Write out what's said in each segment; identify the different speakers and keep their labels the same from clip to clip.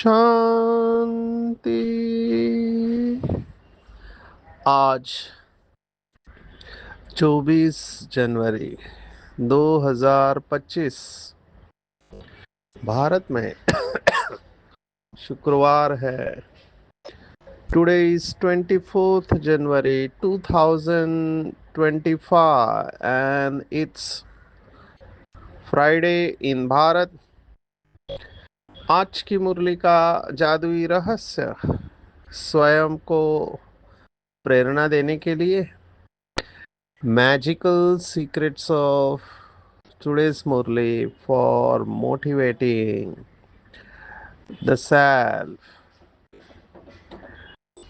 Speaker 1: शांति। आज 24 जनवरी 2025 भारत में शुक्रवार है। Today is 24th January 2025 and it's Friday in Bharat. आज की मुरली का जादुई रहस्य स्वयं को प्रेरणा देने के लिए magical secrets of today's Murli for motivating the self।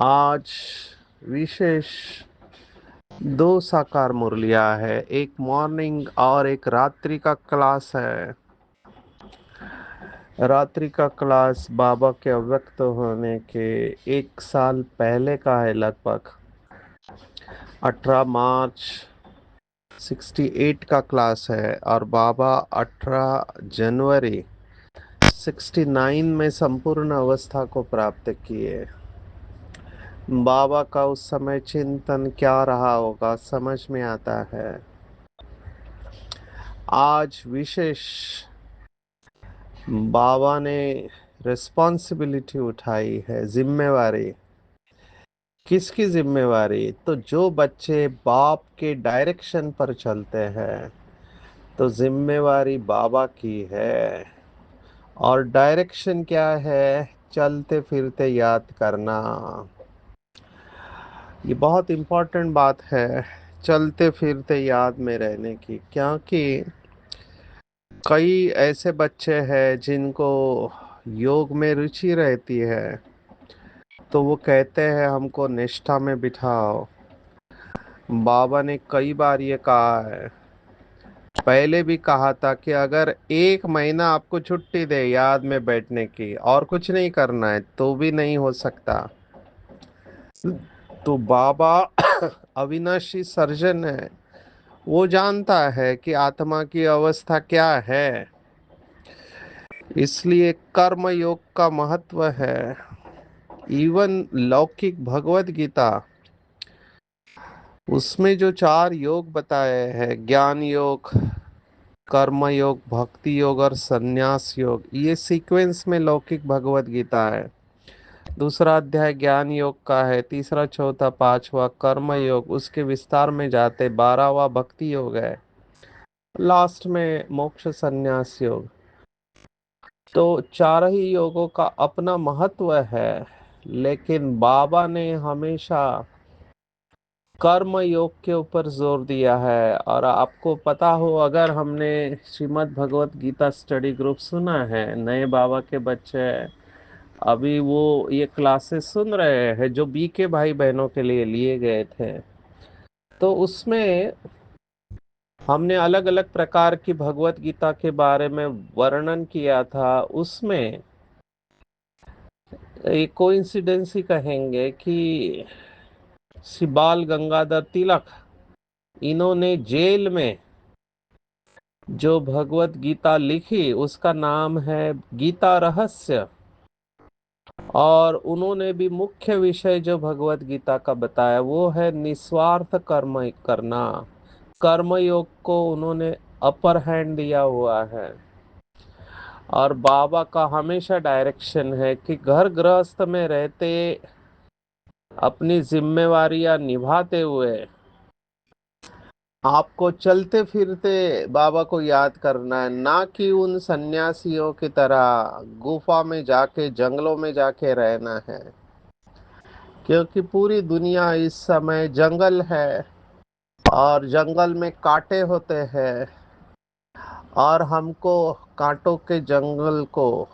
Speaker 1: आज विशेष दो साकार मुरलियां है, एक मॉर्निंग और एक रात्रि का क्लास है। रात्रि का क्लास बाबा के अव्यक्त होने के 1 साल पहले का है, लगभग 18 मार्च 68 का क्लास है, और बाबा 18 जनवरी 69 में संपूर्ण अवस्था को प्राप्त किए। बाबा का उस समय चिंतन क्या रहा होगा समझ में आता है। आज विशेष बाबा ने रिस्पॉन्सिबिलिटी उठाई है, जिम्मेवारी। किसकी जिम्मेवारी? तो जो बच्चे बाप के डायरेक्शन पर चलते हैं तो जिम्मेवारी बाबा की है। और डायरेक्शन क्या है? चलते फिरते याद करना। ये बहुत इम्पोर्टेंट बात है, चलते फिरते याद में रहने की, क्योंकि कई ऐसे बच्चे हैं जिनको योग में रुचि रहती है, तो वो कहते हैं हमको निष्ठा में बिठाओ। बाबा ने कई बार ये कहा है, पहले भी कहा था कि अगर 1 महीना आपको छुट्टी दे याद में बैठने की और कुछ नहीं करना है तो भी नहीं हो सकता। तो बाबा अविनाशी सर्जन है, वो जानता है कि आत्मा की अवस्था क्या है। इसलिए कर्म योग का महत्व है। इवन लौकिक भगवत गीता, उसमें जो 4 योग बताए हैं, ज्ञान योग, कर्म योग, भक्ति योग और संन्यास योग, ये सीक्वेंस में लौकिक भगवत गीता है। दूसरा अध्याय ज्ञान योग का है, तीसरा चौथा पांचवा कर्म योग, उसके विस्तार में जाते 12वां भक्ति योग है, लास्ट में मोक्ष संन्यास योग। तो 4 ही योगों का अपना महत्व है, लेकिन बाबा ने हमेशा कर्म योग के ऊपर जोर दिया है। और आपको पता हो, अगर हमने श्रीमद् भगवत गीता स्टडी ग्रुप सुना है, नए बाबा के बच्चे अभी वो ये क्लासेस सुन रहे हैं जो बीके भाई बहनों के लिए लिए गए थे, तो उसमें हमने अलग अलग प्रकार की भगवत गीता के बारे में वर्णन किया था। उसमें एक कोइंसिडेंस ही कहेंगे कि श्री बाल गंगाधर तिलक, इन्होंने जेल में जो भगवत गीता लिखी उसका नाम है गीता रहस्य। और उन्होंने भी मुख्य विषय जो भगवत गीता का बताया वो है निस्वार्थ कर्म करना। कर्म योग को उन्होंने अपर हैंड दिया हुआ है। और बाबा का हमेशा डायरेक्शन है कि घर गृहस्थ में रहते अपनी जिम्मेवारियां निभाते हुए आपको चलते फिरते बाबा को याद करना है, ना कि उन सन्यासियों की तरह गुफा में जाके जंगलों में जाके रहना है। क्योंकि पूरी दुनिया इस समय जंगल है और जंगल में कांटे होते हैं, और हमको कांटों के जंगल को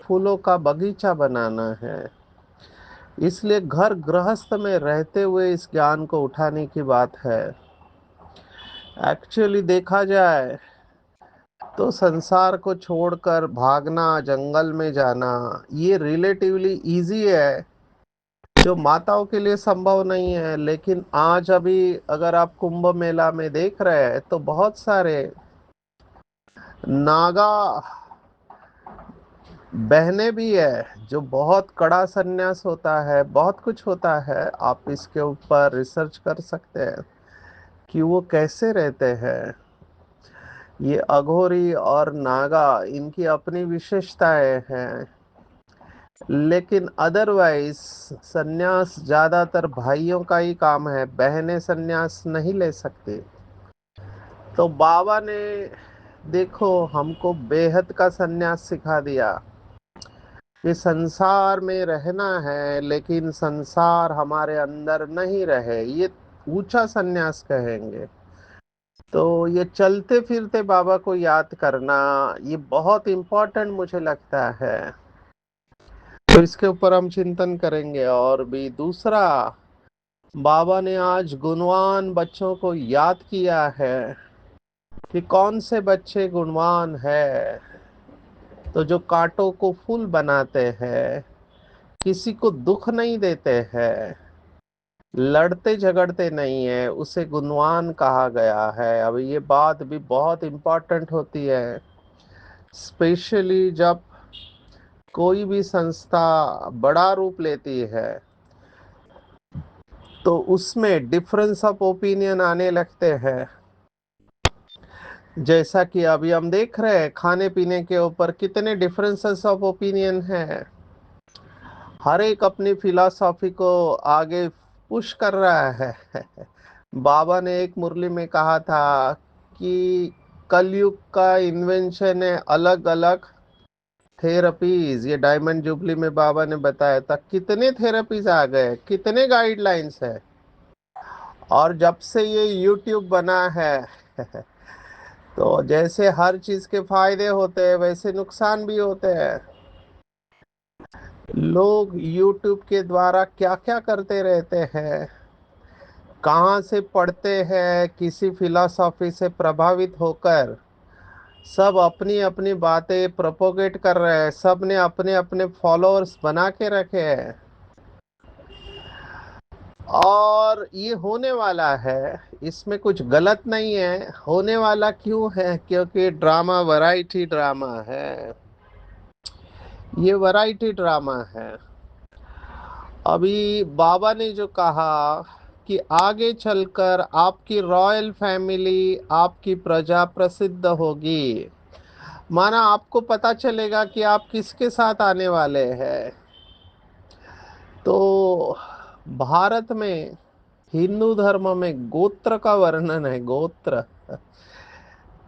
Speaker 1: फूलों का बगीचा बनाना है। इसलिए घर गृहस्थ में रहते हुए इस ज्ञान को उठाने की बात है। एक्चुअली देखा जाए तो संसार को छोड़कर भागना, जंगल में जाना, ये रिलेटिवली इजी है, जो माताओं के लिए संभव नहीं है। लेकिन आज अभी अगर आप कुंभ मेला में देख रहे हैं तो बहुत सारे नागा बहने भी है, जो बहुत कड़ा संन्यास होता है, बहुत कुछ होता है। आप इसके ऊपर रिसर्च कर सकते हैं कि वो कैसे रहते हैं। ये अघोरी और नागा, इनकी अपनी विशेषताएं हैं। लेकिन अदरवाइज सन्यास ज्यादातर भाइयों का ही काम है, बहनें सन्यास नहीं ले सकती। तो बाबा ने देखो हमको बेहद का सन्यास सिखा दिया कि संसार में रहना है, लेकिन संसार हमारे अंदर नहीं रहे, ये ऊंचा सन्यास कहेंगे। तो ये चलते फिरते बाबा को याद करना, ये बहुत इम्पोर्टेंट मुझे लगता है। तो इसके ऊपर हम चिंतन करेंगे। और भी दूसरा, बाबा ने आज गुणवान बच्चों को याद किया है कि कौन से बच्चे गुणवान है। तो जो कांटों को फूल बनाते हैं, किसी को दुख नहीं देते हैं, लड़ते झगड़ते नहीं है, उसे गुणवान कहा गया है। अब ये बात भी बहुत इम्पोर्टेंट होती है, स्पेशली जब कोई भी संस्था बड़ा रूप लेती है तो उसमें डिफरेंस ऑफ ओपिनियन आने लगते हैं। जैसा कि अभी हम देख रहे हैं, खाने पीने के ऊपर कितने डिफरेंसेस ऑफ ओपिनियन हैं। हर एक अपनी फिलॉसफी को आगे पुश कर रहा है। बाबा ने एक मुरली में कहा था कि कलयुग का इन्वेंशन है अलग अलग थेरेपीज। ये डायमंड जुबली में बाबा ने बताया था कितने थेरेपीज आ गए, कितने गाइडलाइंस है। और जब से ये यूट्यूब बना है तो जैसे हर चीज के फायदे होते हैं, वैसे नुकसान भी होते हैं। लोग यूट्यूब के द्वारा क्या क्या करते रहते हैं, कहाँ से पढ़ते हैं, किसी फिलॉसफी से प्रभावित होकर सब अपनी अपनी बातें प्रोपोगेट कर रहे हैं। सब ने अपने अपने फॉलोअर्स बना के रखे हैं। और ये होने वाला है, इसमें कुछ गलत नहीं है। होने वाला क्यों है? क्योंकि ड्रामा वैरायटी ड्रामा है, ये वैरायटी ड्रामा है। अभी बाबा ने जो कहा कि आगे चलकर आपकी रॉयल फैमिली, आपकी प्रजा प्रसिद्ध होगी, माना आपको पता चलेगा कि आप किसके साथ आने वाले हैं। तो भारत में हिंदू धर्म में गोत्र का वर्णन है, गोत्र।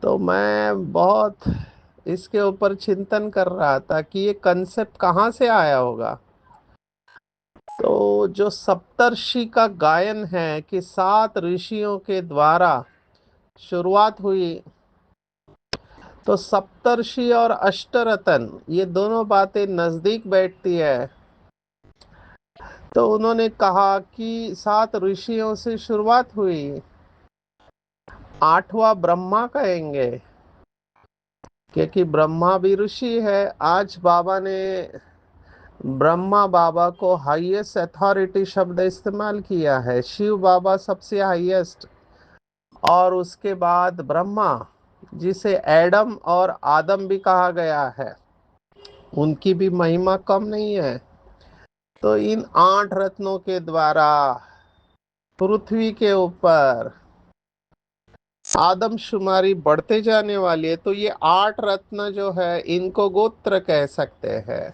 Speaker 1: तो मैं बहुत इसके ऊपर चिंतन कर रहा था कि ये कंसेप्ट कहाँ से आया होगा। तो जो सप्तर्षि का गायन है कि 7 ऋषियों के द्वारा शुरुआत हुई, तो सप्तर्षि और अष्टरतन ये दोनों बातें नजदीक बैठती है। तो उन्होंने कहा कि 7 ऋषियों से शुरुआत हुई, 8वां ब्रह्मा कहेंगे, क्योंकि ब्रह्मा भी ऋषि है। आज बाबा ने ब्रह्मा बाबा को हाईएस्ट अथॉरिटी शब्द इस्तेमाल किया है। शिव बाबा सबसे हाईएस्ट, और उसके बाद ब्रह्मा, जिसे एडम और आदम भी कहा गया है, उनकी भी महिमा कम नहीं है। तो इन 8 रत्नों के द्वारा पृथ्वी के ऊपर आदमशुमारी बढ़ते जाने वाली है। तो ये 8 रत्न जो है, इनको गोत्र कह सकते हैं,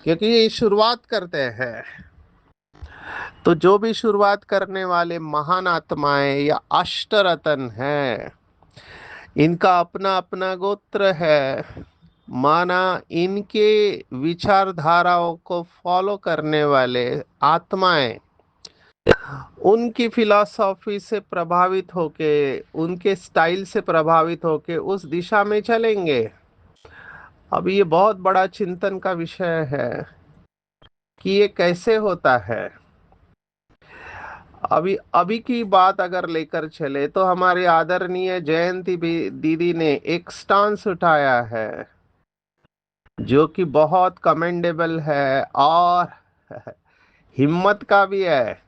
Speaker 1: क्योंकि ये शुरुआत करते हैं। तो जो भी शुरुआत करने वाले महान आत्माएं या अष्टरतन हैं, इनका अपना अपना गोत्र है। माना इनके विचारधाराओं को फॉलो करने वाले आत्माएं उनकी फिलॉसफी से प्रभावित होके, उनके स्टाइल से प्रभावित होके उस दिशा में चलेंगे। अब ये बहुत बड़ा चिंतन का विषय है कि ये कैसे होता है। अभी अभी की बात अगर लेकर चले तो हमारी आदरणीय जयंती भी दीदी ने एक स्टांस उठाया है जो कि बहुत कमेंडेबल है और हिम्मत का भी है।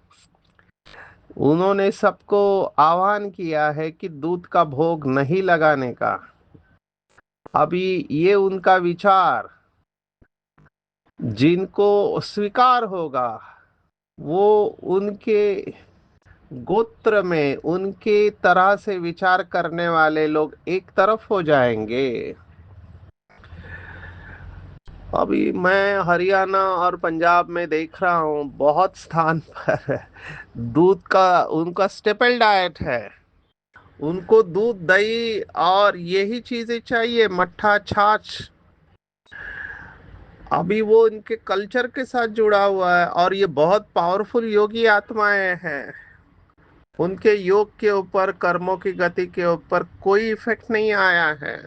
Speaker 1: उन्होंने सबको आह्वान किया है कि दूध का भोग नहीं लगाने का। अभी ये उनका विचार जिनको स्वीकार होगा वो उनके गोत्र में उनके तरह से विचार करने वाले लोग एक तरफ हो जाएंगे। अभी मैं हरियाणा और पंजाब में देख रहा हूँ बहुत स्थान पर दूध का उनका स्टेपल डाइट है। उनको दूध दही और यही चीजें चाहिए, मट्ठा छाछ। अभी वो इनके कल्चर के साथ जुड़ा हुआ है और ये बहुत पावरफुल योगी आत्माएं हैं। उनके योग के ऊपर कर्मों की गति के ऊपर कोई इफेक्ट नहीं आया है।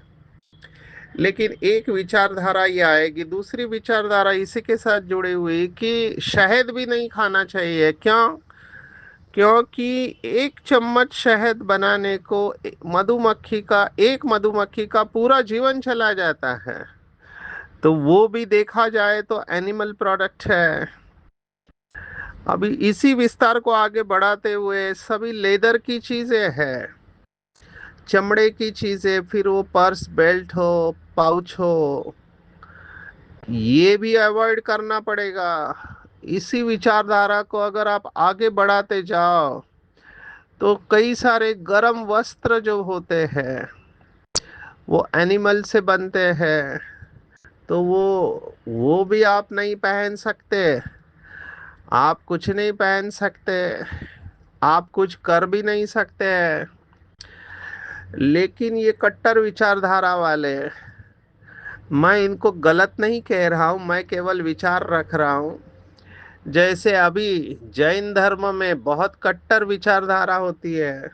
Speaker 1: लेकिन एक विचारधारा ये आएगी, दूसरी विचारधारा इसी के साथ जुड़ी हुई कि शहद भी नहीं खाना चाहिए। क्यों? क्योंकि एक चम्मच शहद बनाने को मधुमक्खी का एक मधुमक्खी का पूरा जीवन चला जाता है। तो वो भी देखा जाए तो एनिमल प्रोडक्ट है। अभी इसी विस्तार को आगे बढ़ाते हुए सभी लेदर की चीजें हैं, चमड़े की चीजें, फिर वो पर्स बेल्ट हो पाउच हो, ये भी अवॉइड करना पड़ेगा। इसी विचारधारा को अगर आप आगे बढ़ाते जाओ तो कई सारे गर्म वस्त्र जो होते हैं वो एनिमल से बनते हैं। तो वो भी आप नहीं पहन सकते। आप कुछ नहीं पहन सकते। आप कुछ कर भी नहीं सकते हैं। लेकिन ये कट्टर विचारधारा वाले, मैं इनको गलत नहीं कह रहा हूं, मैं केवल विचार रख रहा हूं। जैसे अभी जैन धर्म में बहुत कट्टर विचारधारा होती है।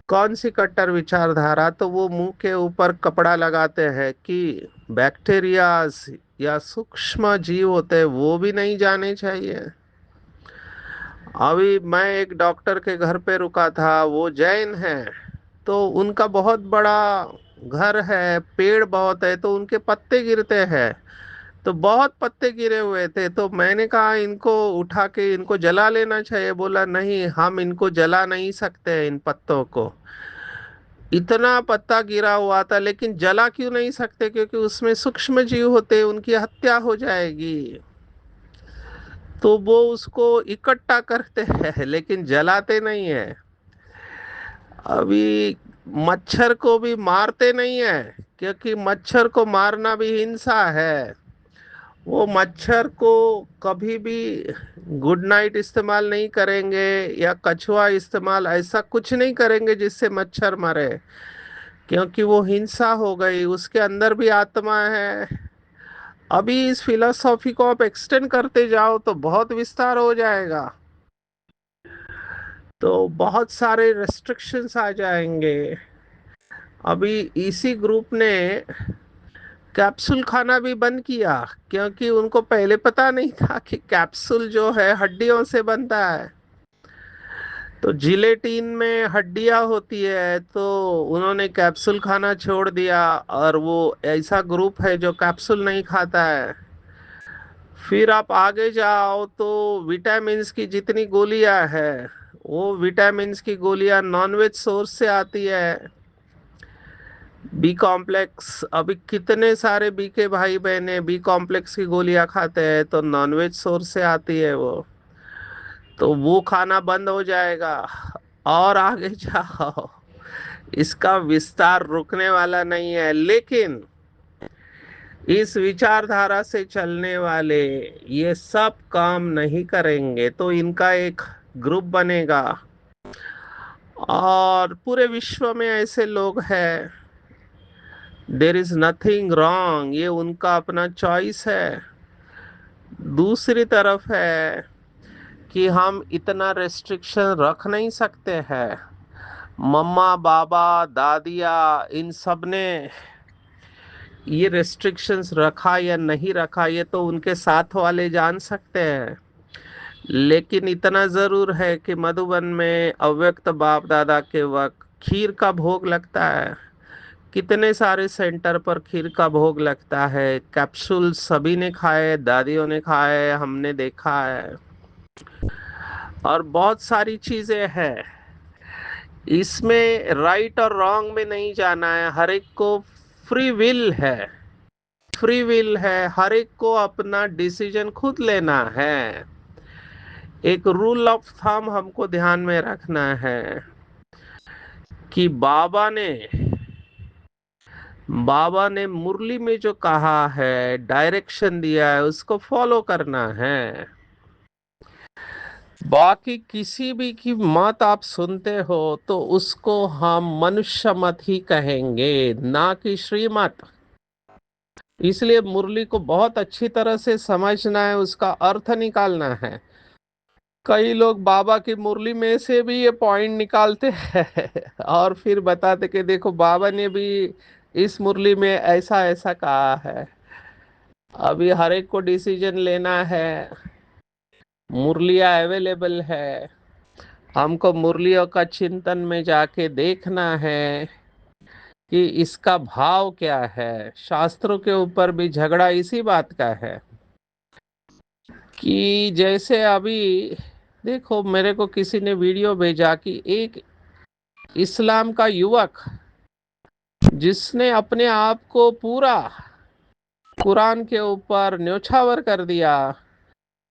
Speaker 1: कौन सी कट्टर विचारधारा? तो वो मुंह के ऊपर कपड़ा लगाते हैं कि बैक्टीरिया या सूक्ष्म जीव होते हैं वो भी नहीं जाने चाहिए। अभी मैं एक डॉक्टर के घर पे रुका था, वो जैन है। तो उनका बहुत बड़ा घर है, पेड़ बहुत है, तो उनके पत्ते गिरते हैं। तो बहुत पत्ते गिरे हुए थे, तो मैंने कहा इनको उठा के इनको जला लेना चाहिए। बोला नहीं, हम इनको जला नहीं सकते इन पत्तों को। इतना पत्ता गिरा हुआ था, लेकिन जला क्यों नहीं सकते? क्योंकि उसमें सूक्ष्म जीव होते, उनकी हत्या हो जाएगी। तो वो उसको इकट्ठा करते हैं लेकिन जलाते नहीं है। अभी मच्छर को भी मारते नहीं है, क्योंकि मच्छर को मारना भी हिंसा है। वो मच्छर को कभी भी गुड नाइट इस्तेमाल नहीं करेंगे या कछुआ इस्तेमाल, ऐसा कुछ नहीं करेंगे जिससे मच्छर मरे, क्योंकि वो हिंसा हो गई, उसके अंदर भी आत्मा है। अभी इस फिलॉसफी को आप एक्सटेंड करते जाओ तो बहुत विस्तार हो जाएगा। तो बहुत सारे रेस्ट्रिक्शंस आ जाएंगे। अभी इसी ग्रुप ने कैप्सूल खाना भी बंद किया, क्योंकि उनको पहले पता नहीं था कि कैप्सूल जो है हड्डियों से बनता है। तो जिलेटिन में हड्डियां होती है, तो उन्होंने कैप्सूल खाना छोड़ दिया। और वो ऐसा ग्रुप है जो कैप्सूल नहीं खाता है। फिर आप आगे जाओ तो विटामिन्स की जितनी गोलियां है, वो विटामिन्स की गोलियां नॉनवेज सोर्स से आती है। बी कॉम्प्लेक्स, अभी कितने सारे बी के भाई बहने बी कॉम्प्लेक्स की गोलियां खाते हैं, तो नॉनवेज सोर्स से आती है वो। तो वो खाना बंद हो जाएगा। और आगे जाओ, इसका विस्तार रुकने वाला नहीं है। लेकिन इस विचारधारा से चलने वाले ये सब काम नहीं करेंगे, तो इनका एक ग्रुप बनेगा और पूरे विश्व में ऐसे लोग हैं। देर इज नथिंग रॉन्ग, ये उनका अपना चॉइस है। दूसरी तरफ है कि हम इतना रेस्ट्रिक्शन रख नहीं सकते हैं। मम्मा बाबा दादिया इन सब ने ये रेस्ट्रिक्शंस रखा या नहीं रखा ये तो उनके साथ वाले जान सकते हैं, लेकिन इतना जरूर है कि मधुबन में अव्यक्त बाप दादा के वक्त खीर का भोग लगता है। कितने सारे सेंटर पर खीर का भोग लगता है, कैप्सूल सभी ने खाए, दादियों ने खाए, हमने देखा है। और बहुत सारी चीजें हैं इसमें, राइट और रॉन्ग में नहीं जाना है, हर एक को फ्री विल है। फ्री विल है, हर एक को अपना डिसीजन खुद लेना है। एक रूल ऑफ थंब हमको ध्यान में रखना है कि बाबा ने मुरली में जो कहा है, डायरेक्शन दिया है, उसको फॉलो करना है। बाकी किसी भी की मत आप सुनते हो तो उसको हम मनुष्य मत ही कहेंगे, ना कि श्रीमत। इसलिए मुरली को बहुत अच्छी तरह से समझना है, उसका अर्थ निकालना है। कई लोग बाबा की मुरली में से भी ये पॉइंट निकालते हैं और फिर बताते कि देखो बाबा ने भी इस मुरली में ऐसा ऐसा कहा है। अभी हर एक को डिसीजन लेना है, मुरलियाँ अवेलेबल है, हमको मुरलियों का चिंतन में जाके देखना है कि इसका भाव क्या है। शास्त्रों के ऊपर भी झगड़ा इसी बात का है कि जैसे अभी देखो, मेरे को किसी ने वीडियो भेजा कि एक इस्लाम का युवक जिसने अपने आप को पूरा कुरान के ऊपर न्योछावर कर दिया,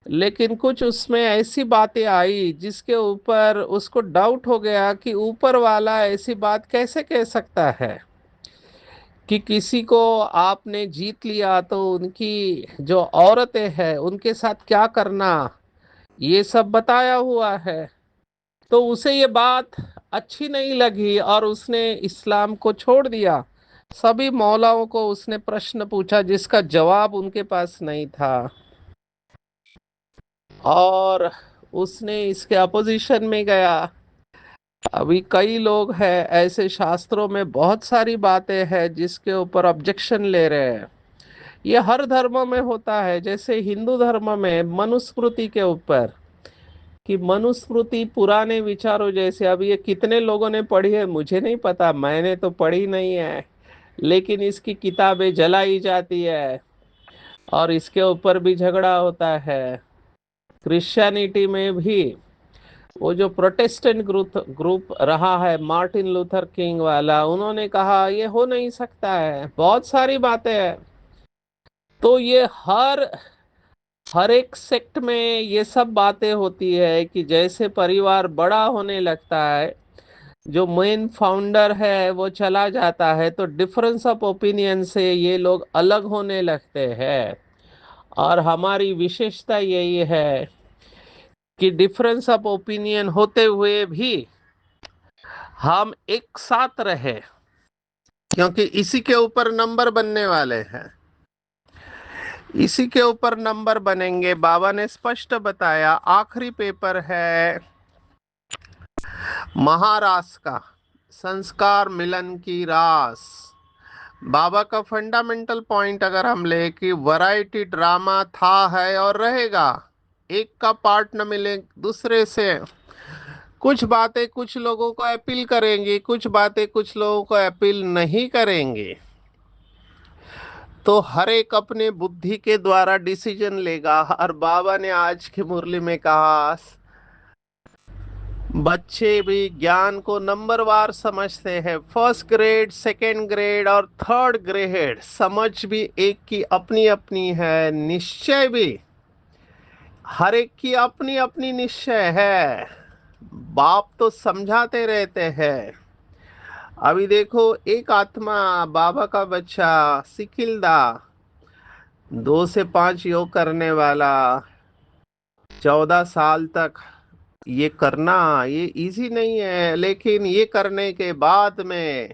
Speaker 1: लेकिन कुछ उसमें ऐसी बातें आई जिसके ऊपर उसको डाउट हो गया कि ऊपर वाला ऐसी बात कैसे कह सकता है कि किसी को आपने जीत लिया तो उनकी जो औरतें हैं उनके साथ क्या करना, ये सब बताया हुआ है। तो उसे ये बात अच्छी नहीं लगी और उसने इस्लाम को छोड़ दिया। सभी मौलाओं को उसने प्रश्न पूछा जिसका जवाब उनके पास नहीं था, और उसने इसके अपोजिशन में गया। अभी कई लोग हैं ऐसे, शास्त्रों में बहुत सारी बातें हैं जिसके ऊपर ऑब्जेक्शन ले रहे हैं। ये हर धर्मों में होता है। जैसे हिंदू धर्म में मनुस्मृति के ऊपर, कि मनुस्मृति पुराने विचारों जैसे, अब ये कितने लोगों ने पढ़ी है मुझे नहीं पता, मैंने तो पढ़ी नहीं है, लेकिन इसकी किताबें जलाई जाती है और इसके ऊपर भी झगड़ा होता है। क्रिश्चियनिटी में भी वो जो प्रोटेस्टेंट ग्रुप रहा है, मार्टिन लूथर किंग वाला, उन्होंने कहा ये हो नहीं सकता है, बहुत सारी बातें हैं। तो ये हर एक सेक्ट में ये सब बातें होती है कि जैसे परिवार बड़ा होने लगता है, जो मेन फाउंडर है वो चला जाता है, तो डिफरेंस ऑफ ओपिनियन से ये लोग अलग होने लगते हैं। और हमारी विशेषता यही है कि डिफरेंस ऑफ ओपिनियन होते हुए भी हम एक साथ रहे, क्योंकि इसी के ऊपर नंबर बनने वाले हैं, इसी के ऊपर नंबर बनेंगे। बाबा ने स्पष्ट बताया, आखिरी पेपर है महाराष्ट्र का, संस्कार मिलन की रास। बाबा का फंडामेंटल पॉइंट अगर हम ले कि वैरायटी ड्रामा था, है और रहेगा, एक का पार्ट न मिले दूसरे से। कुछ बातें कुछ लोगों को अपील करेंगी, कुछ बातें कुछ लोगों को अपील नहीं करेंगी। तो हर एक अपने बुद्धि के द्वारा डिसीजन लेगा। और बाबा ने आज की मुरली में कहा, बच्चे भी ज्ञान को नंबरवार समझते हैं, फर्स्ट ग्रेड, सेकंड ग्रेड और थर्ड ग्रेड। समझ भी एक की अपनी अपनी है, निश्चय भी हर एक की अपनी अपनी निश्चय है। बाप तो समझाते रहते हैं। अभी देखो, एक आत्मा, बाबा का बच्चा सिकिलदा, 2 से 5 योग करने वाला, 14 साल तक ये करना ये इजी नहीं है, लेकिन ये करने के बाद में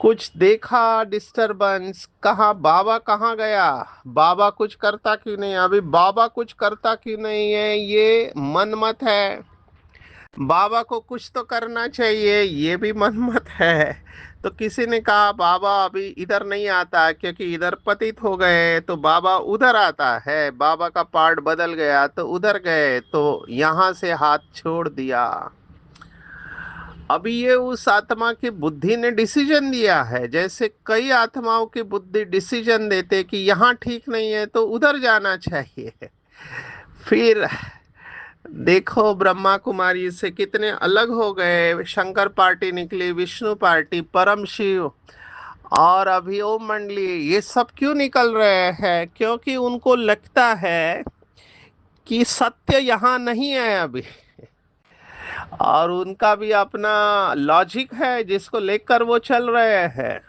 Speaker 1: कुछ देखा डिस्टरबेंस, कहाँ बाबा कहाँ गया, बाबा कुछ करता क्यों नहीं, अभी बाबा कुछ करता क्यों नहीं है, ये मन मत है। बाबा को कुछ तो करना चाहिए, ये भी मन मत है। तो किसी ने कहा बाबा अभी इधर नहीं आता क्योंकि इधर पतित हो गए, तो बाबा उधर आता है, बाबा का पार्ट बदल गया तो उधर गए, तो यहाँ से हाथ छोड़ दिया। अभी ये उस आत्मा की बुद्धि ने डिसीजन दिया है, जैसे कई आत्माओं की बुद्धि डिसीजन देते कि यहाँ ठीक नहीं है तो उधर जाना चाहिए। फिर देखो ब्रह्मा कुमारी से कितने अलग हो गए, शंकर पार्टी निकली, विष्णु पार्टी, परम शिव, और अभी ओम मंडली, ये सब क्यों निकल रहे हैं? क्योंकि उनको लगता है कि सत्य यहाँ नहीं है अभी, और उनका भी अपना लॉजिक है जिसको लेकर वो चल रहे हैं।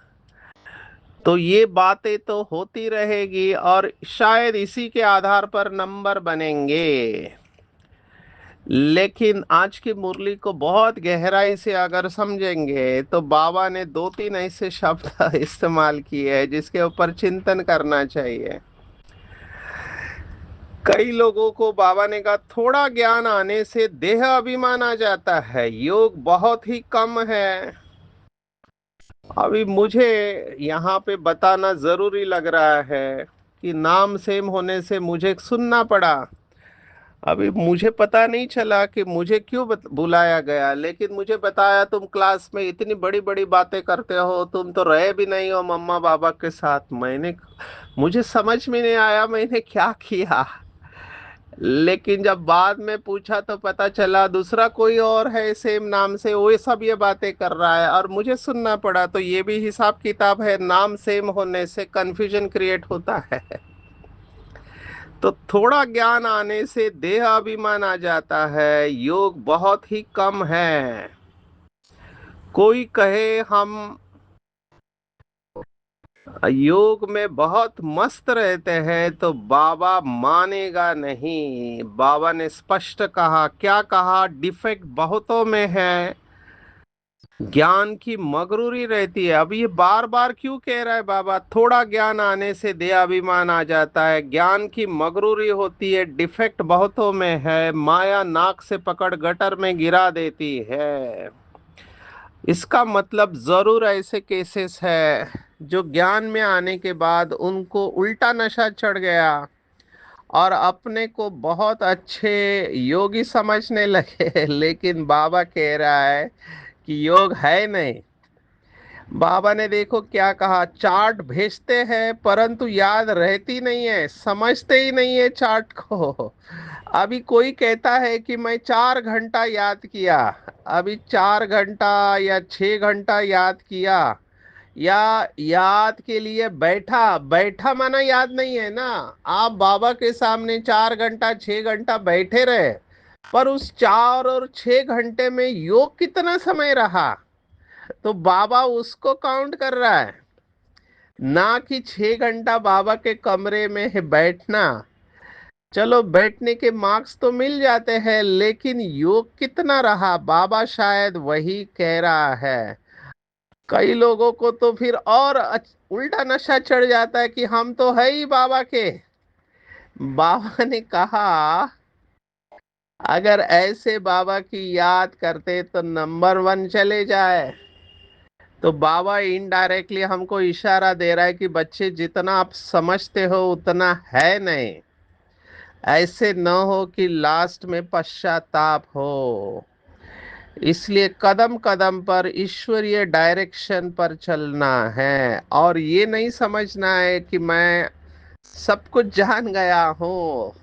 Speaker 1: तो ये बातें तो होती रहेगी और शायद इसी के आधार पर नंबर बनेंगे। लेकिन आज की मुरली को बहुत गहराई से अगर समझेंगे तो बाबा ने दो तीन ऐसे शब्द इस्तेमाल किए हैं जिसके ऊपर चिंतन करना चाहिए। कई लोगों को बाबा ने कहा थोड़ा ज्ञान आने से देह अभिमान आ जाता है, योग बहुत ही कम है। अभी मुझे यहाँ पे बताना जरूरी लग रहा है कि नाम सेम होने से मुझे सुनना पड़ा। अभी मुझे पता नहीं चला कि मुझे क्यों बुलाया गया, लेकिन मुझे बताया तुम क्लास में इतनी बड़ी बड़ी बातें करते हो, तुम तो रहे भी नहीं हो मम्मा बाबा के साथ। मुझे समझ में नहीं आया मैंने क्या किया। लेकिन जब बाद में पूछा तो पता चला दूसरा कोई और है सेम नाम से, वो सब ये बातें कर रहा है और मुझे सुनना पड़ा। तो ये भी हिसाब किताब है, नाम सेम होने से कंफ्यूजन क्रिएट होता है। तो थोड़ा ज्ञान आने से देह अभिमान आ जाता है, योग बहुत ही कम है। कोई कहे हम योग में बहुत मस्त रहते हैं तो बाबा मानेगा नहीं। बाबा ने स्पष्ट कहा, क्या कहा? डिफेक्ट बहुतों में है, ज्ञान की मगरूरी रहती है। अब ये बार बार क्यों कह रहा है बाबा? थोड़ा ज्ञान आने से देहाभिमान आ जाता है, ज्ञान की मगरूरी होती है, डिफेक्ट बहुतों में है, माया नाक से पकड़ गटर में गिरा देती है। इसका मतलब जरूर ऐसे केसेस है जो ज्ञान में आने के बाद उनको उल्टा नशा चढ़ गया और अपने को बहुत अच्छे योगी समझने लगे। लेकिन बाबा कह रहा है कि योग है नहीं। बाबा ने देखो क्या कहा, चार्ट भेजते हैं परंतु याद रहती नहीं है, समझते ही नहीं है चार्ट को। अभी कोई कहता है कि मैं 4 घंटा याद किया, अभी 4 घंटा या 6 घंटा याद किया, या याद के लिए बैठा बैठा माना याद नहीं है ना। आप बाबा के सामने 4 घंटा 6 घंटा बैठे रहे, पर उस 4 और 6 घंटे में योग कितना समय रहा, तो बाबा उसको काउंट कर रहा है, ना कि 6 घंटा बाबा के कमरे में है बैठना। चलो बैठने के मार्क्स तो मिल जाते हैं, लेकिन योग कितना रहा, बाबा शायद वही कह रहा है। कई लोगों को तो फिर और उल्टा नशा चढ़ जाता है कि हम तो है ही बाबा के। बाबा ने कहा अगर ऐसे बाबा की याद करते तो नंबर 1 चले जाए। तो बाबा इनडायरेक्टली हमको इशारा दे रहा है कि बच्चे जितना आप समझते हो उतना है नहीं। ऐसे न हो कि लास्ट में पश्चाताप हो। इसलिए कदम कदम पर ईश्वरीय डायरेक्शन पर चलना है और ये नहीं समझना है कि मैं सब कुछ जान गया हूँ।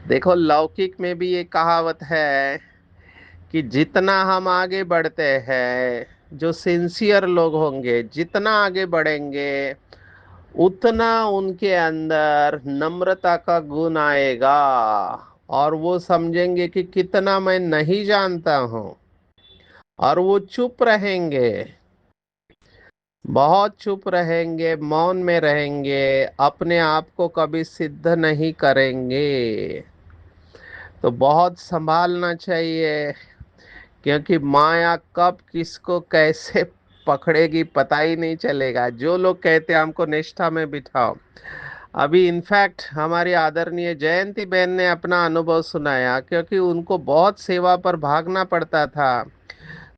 Speaker 1: देखो लौकिक में भी ये कहावत है कि जितना हम आगे बढ़ते हैं, जो सिंसियर लोग होंगे जितना आगे बढ़ेंगे उतना उनके अंदर नम्रता का गुण आएगा और वो समझेंगे कि कितना मैं नहीं जानता हूँ, और वो चुप रहेंगे, बहुत चुप रहेंगे, मौन में रहेंगे, अपने आप को कभी सिद्ध नहीं करेंगे। तो बहुत संभालना चाहिए, क्योंकि माया कब किसको कैसे पकड़ेगी पता ही नहीं चलेगा। जो लोग कहते हैं हमको निष्ठा में बिठाओ, अभी इनफैक्ट हमारी आदरणीय जयंती बहन ने अपना अनुभव सुनाया, क्योंकि उनको बहुत सेवा पर भागना पड़ता था।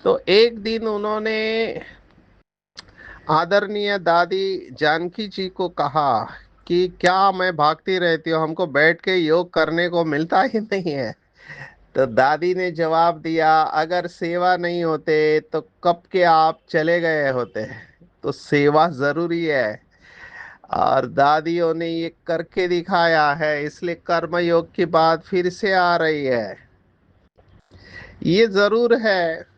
Speaker 1: तो एक दिन उन्होंने आदरणीय दादी जानकी जी को कहा कि क्या मैं भागती रहती हूँ, हमको बैठ के योग करने को मिलता ही नहीं है। तो दादी ने जवाब दिया, अगर सेवा नहीं होते तो कब के आप चले गए होते। तो सेवा जरूरी है, और दादियों ने ये करके दिखाया है, इसलिए कर्म योग की बात फिर से आ रही है। ये जरूर है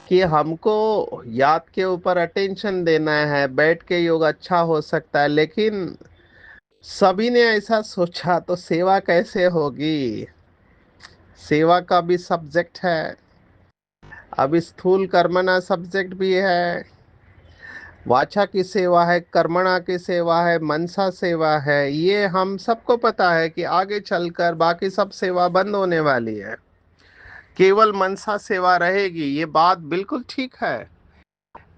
Speaker 1: कि हमको याद के ऊपर अटेंशन देना है, बैठ के योग अच्छा हो सकता है, लेकिन सभी ने ऐसा सोचा तो सेवा कैसे होगी। सेवा का भी सब्जेक्ट है, अब स्थूल कर्मणा सब्जेक्ट भी है, वाचा की सेवा है, कर्मणा की सेवा है, मनसा सेवा है। ये हम सबको पता है कि आगे चलकर बाकी सब सेवा बंद होने वाली है, केवल मनसा सेवा रहेगी, ये बात बिल्कुल ठीक है।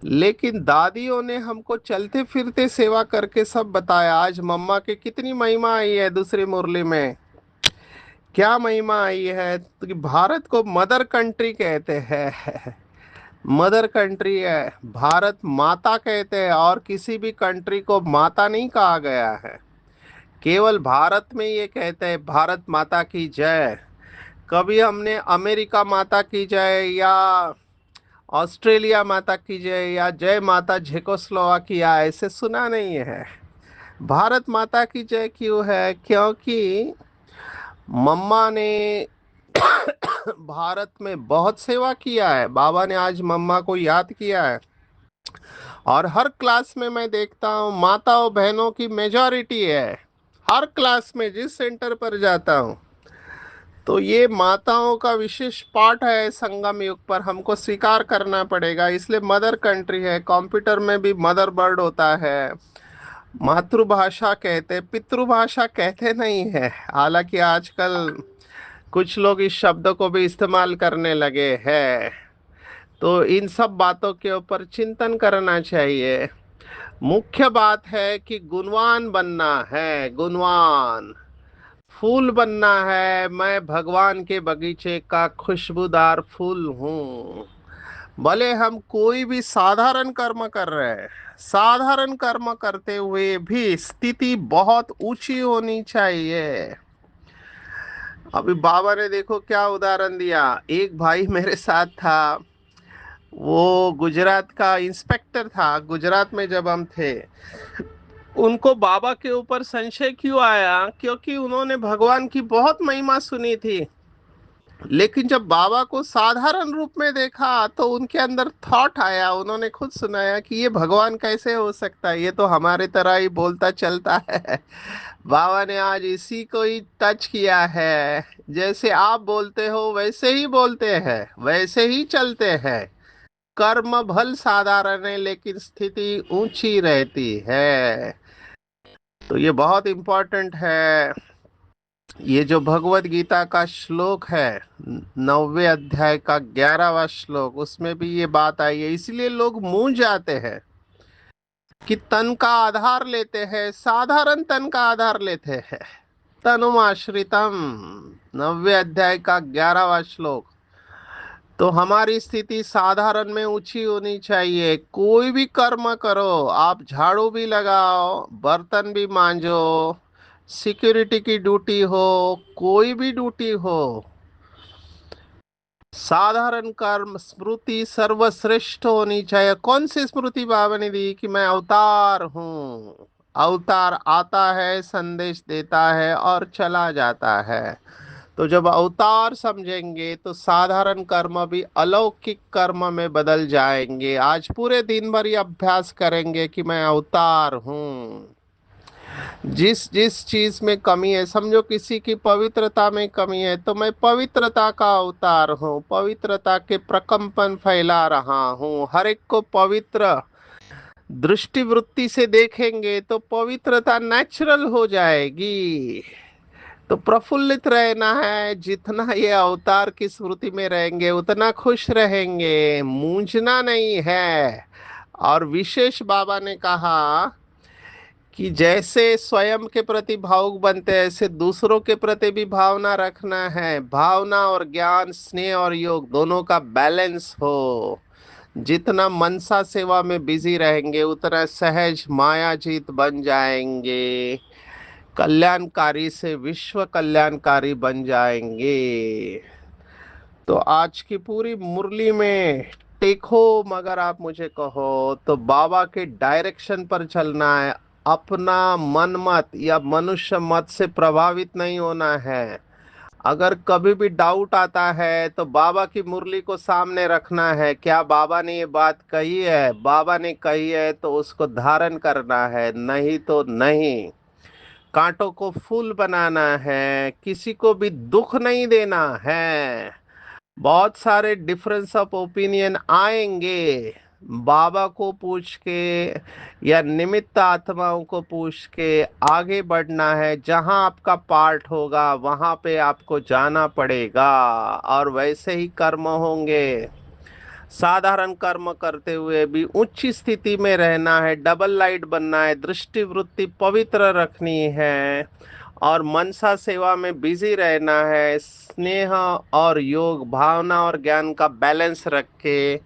Speaker 1: लेकिन दादियों ने हमको चलते फिरते सेवा करके सब बताया। आज मम्मा की कितनी महिमा आई है दूसरी मुरली में। क्या महिमा आई है, तो कि भारत को मदर कंट्री कहते हैं। मदर कंट्री है, भारत माता कहते हैं, और किसी भी कंट्री को माता नहीं कहा गया है, केवल भारत में ये कहते हैं भारत माता की जय। कभी हमने अमेरिका माता की जय या ऑस्ट्रेलिया माता की जय या जय माता झेकोस्लोवाकिया ऐसे सुना नहीं है। भारत माता की जय क्यों है? क्योंकि मम्मा ने भारत में बहुत सेवा किया है। बाबा ने आज मम्मा को याद किया है, और हर क्लास में मैं देखता हूँ माताओं बहनों की मेजॉरिटी है, हर क्लास में जिस सेंटर पर जाता हूँ। तो ये माताओं का विशेष पार्ट है संगम युग पर, हमको स्वीकार करना पड़ेगा। इसलिए मदर कंट्री है। कंप्यूटर में भी मदर वर्ड होता है, मातृभाषा कहते, पितृभाषा कहते नहीं है। हालांकि आजकल कुछ लोग इस शब्द को भी इस्तेमाल करने लगे हैं। तो इन सब बातों के ऊपर चिंतन करना चाहिए। मुख्य बात है कि गुणवान बनना है, गुणवान फूल बनना है। मैं भगवान के बगीचे का खुशबूदार फूल हूँ। भले हम कोई भी साधारण कर्म कर रहे हैं, साधारण कर्म करते हुए भी स्थिति बहुत ऊंची होनी चाहिए। अभी बाबा ने देखो क्या उदाहरण दिया। एक भाई मेरे साथ था, वो गुजरात का इंस्पेक्टर था। गुजरात में जब हम थे, उनको बाबा के ऊपर संशय क्यों आया? क्योंकि उन्होंने भगवान की बहुत महिमा सुनी थी, लेकिन जब बाबा को साधारण रूप में देखा तो उनके अंदर थॉट आया। उन्होंने खुद सुनाया कि ये भगवान कैसे हो सकता है, ये तो हमारे तरह ही बोलता चलता है। बाबा ने आज इसी को ही टच किया है। जैसे आप बोलते हो वैसे ही बोलते हैं, वैसे ही चलते हैं। कर्म भल साधारण है, लेकिन स्थिति ऊंची रहती है। तो ये बहुत इंपॉर्टेंट है। ये जो भगवत गीता का श्लोक है, 9वें अध्याय का 11वां श्लोक, उसमें भी ये बात आई है। इसलिए लोग मूंझ जाते हैं कि तन का आधार लेते हैं, साधारण तन का आधार लेते हैं। तनुमाश्रितम, 9वें अध्याय का 11वां श्लोक। तो हमारी स्थिति साधारण में ऊंची होनी चाहिए। कोई भी कर्म करो, आप झाड़ू भी लगाओ, बर्तन भी मांजो, सिक्योरिटी की ड्यूटी हो, कोई भी ड्यूटी हो, साधारण कर्म स्मृति सर्वश्रेष्ठ होनी चाहिए। कौन सी स्मृति बाबा ने दी? कि मैं अवतार हूँ। अवतार आता है, संदेश देता है और चला जाता है। तो जब अवतार समझेंगे तो साधारण कर्म भी अलौकिक कर्म में बदल जाएंगे। आज पूरे दिन भर ये अभ्यास करेंगे कि मैं अवतार हूँ। जिस जिस चीज में कमी है, समझो किसी की पवित्रता में कमी है, तो मैं पवित्रता का अवतार हूँ, पवित्रता के प्रकंपन फैला रहा हूँ। हर एक को पवित्र दृष्टि वृत्ति से देखेंगे तो पवित्रता नेचुरल हो जाएगी। तो प्रफुल्लित रहना है। जितना ये अवतार की स्मृति में रहेंगे उतना खुश रहेंगे, मूंझना नहीं है। और विशेष बाबा ने कहा कि जैसे स्वयं के प्रति भावुक बनते हैं, ऐसे दूसरों के प्रति भी भावना रखना है। भावना और ज्ञान, स्नेह और योग दोनों का बैलेंस हो। जितना मनसा सेवा में बिजी रहेंगे उतना सहज मायाजीत बन जाएंगे, कल्याणकारी से विश्व कल्याणकारी बन जाएंगे। तो आज की पूरी मुरली में टेक होम अगर आप मुझे कहो तो बाबा के डायरेक्शन पर चलना है। अपना मन मत या मनुष्य मत से प्रभावित नहीं होना है। अगर कभी भी डाउट आता है तो बाबा की मुरली को सामने रखना है, क्या बाबा ने ये बात कही है, बाबा ने कही है तो उसको धारण करना है, नहीं तो नहीं। कांटों को फूल बनाना है, किसी को भी दुख नहीं देना है। बहुत सारे डिफरेंस ऑफ ओपिनियन आएंगे, बाबा को पूछ के या निमित्त आत्माओं को पूछ के आगे बढ़ना है। जहां आपका पार्ट होगा वहां पे आपको जाना पड़ेगा, और वैसे ही कर्म होंगे। साधारण कर्म करते हुए भी उच्च स्थिति में रहना है, डबल लाइट बनना है, दृष्टि वृत्ति पवित्र रखनी है, और मनसा सेवा में बिजी रहना है। स्नेह और योग, भावना और ज्ञान का बैलेंस रख के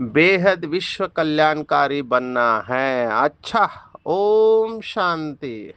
Speaker 1: बेहद विश्व कल्याणकारी बनना है। अच्छा, ओम शांति।